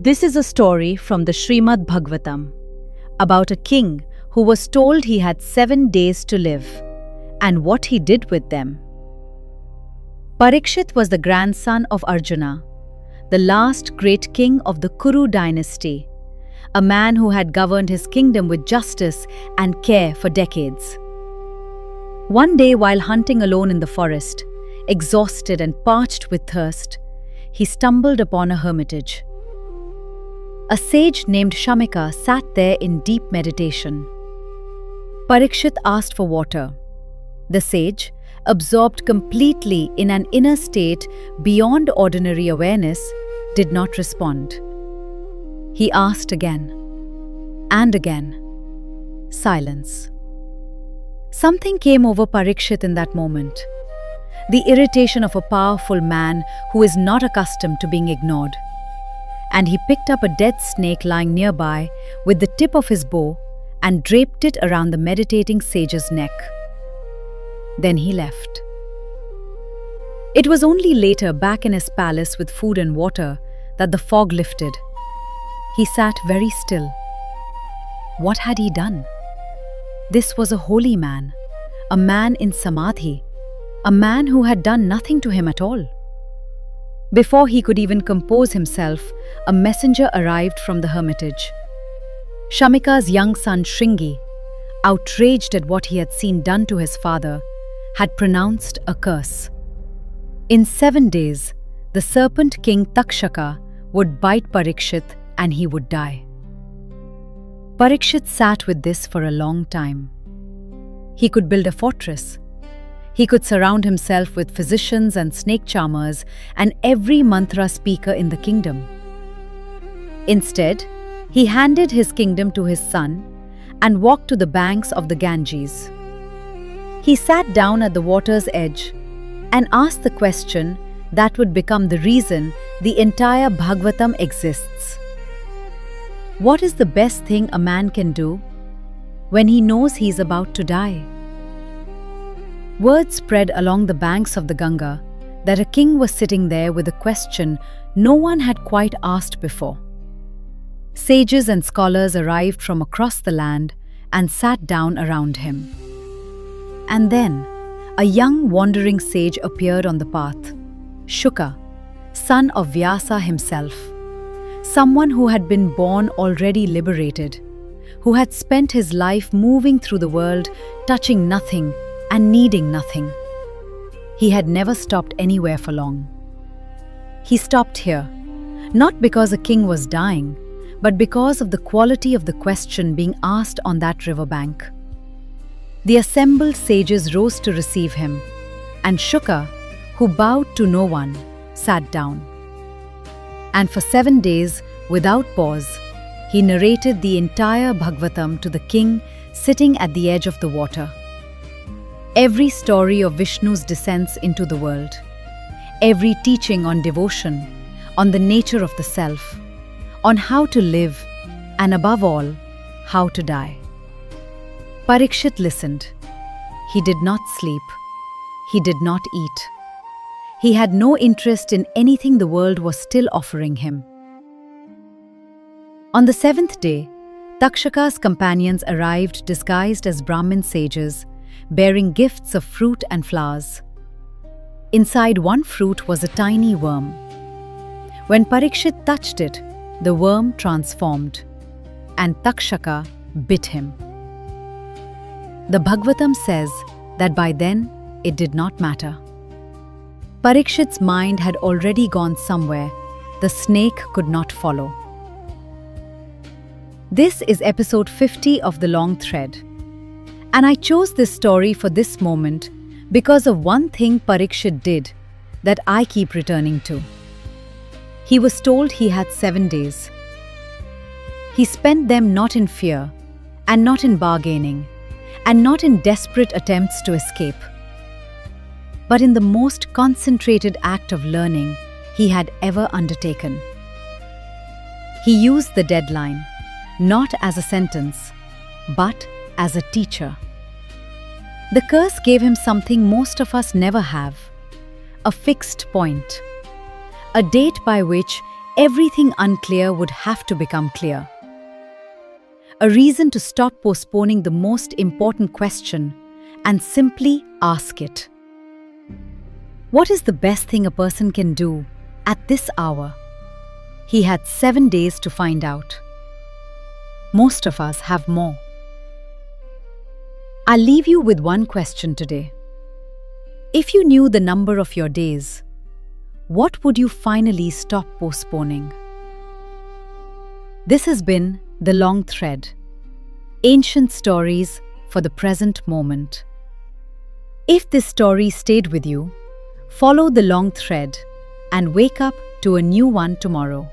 This is a story from the Srimad Bhagavatam about a king who was told he had 7 days to live and what he did with them. Parikshit was the grandson of Arjuna, the last great king of the Kuru dynasty, a man who had governed his kingdom with justice and care for decades. One day, while hunting alone in the forest, exhausted and parched with thirst, he stumbled upon a hermitage. A sage named Shamika sat there in deep meditation. Parikshit asked for water. The sage, absorbed completely in an inner state beyond ordinary awareness, did not respond. He asked again and again. Silence. Something came over Parikshit in that moment. The irritation of a powerful man who is not accustomed to being ignored. And he picked up a dead snake lying nearby with the tip of his bow and draped it around the meditating sage's neck. Then he left. It was only later, back in his palace with food and water, that the fog lifted. He sat very still. What had he done? This was a holy man, a man in samadhi, a man who had done nothing to him at all. Before he could even compose himself, a messenger arrived from the hermitage. Shamika's young son Shringi, outraged at what he had seen done to his father, had pronounced a curse. In 7 days, the serpent king Takshaka would bite Parikshit and he would die. Parikshit sat with this for a long time. He could build a fortress. He could surround himself with physicians and snake charmers and every mantra speaker in the kingdom. Instead, he handed his kingdom to his son and walked to the banks of the Ganges. He sat down at the water's edge and asked the question that would become the reason the entire Bhagavatam exists. What is the best thing a man can do when he knows he is about to die? Word spread along the banks of the Ganga that a king was sitting there with a question no one had quite asked before. Sages and scholars arrived from across the land and sat down around him. And then, a young wandering sage appeared on the path, Shuka, son of Vyasa himself, someone who had been born already liberated, who had spent his life moving through the world, touching nothing and needing nothing. He had never stopped anywhere for long. He stopped here, not because a king was dying, but because of the quality of the question being asked on that riverbank. The assembled sages rose to receive him, and Shuka, who bowed to no one, sat down. And for 7 days, without pause, he narrated the entire Bhagavatam to the king sitting at the edge of the water. Every story of Vishnu's descents into the world, every teaching on devotion, on the nature of the self, on how to live, and above all, how to die. Parikshit listened. He did not sleep. He did not eat. He had no interest in anything the world was still offering him. On the 7th day, Takshaka's companions arrived disguised as Brahmin sages, bearing gifts of fruit and flowers. Inside one fruit was a tiny worm. When Parikshit touched it, the worm transformed, and Takshaka bit him. The Bhagavatam says that by then it did not matter. Parikshit's mind had already gone somewhere the snake could not follow. This is episode 50 of The Long Thread. And I chose this story for this moment because of one thing Parikshit did that I keep returning to. He was told he had 7 days. He spent them not in fear, and not in bargaining, and not in desperate attempts to escape, but in the most concentrated act of learning he had ever undertaken. He used the deadline, not as a sentence, but as a teacher. The curse gave him something most of us never have, a fixed point, a date by which everything unclear would have to become clear. A reason to stop postponing the most important question and simply ask it. What is the best thing a person can do at this hour? He had 7 days to find out. Most of us have more. I'll leave you with one question today. If you knew the number of your days, what would you finally stop postponing? This has been The Long Thread. Ancient stories for the present moment. If this story stayed with you, follow the long thread and wake up to a new one tomorrow.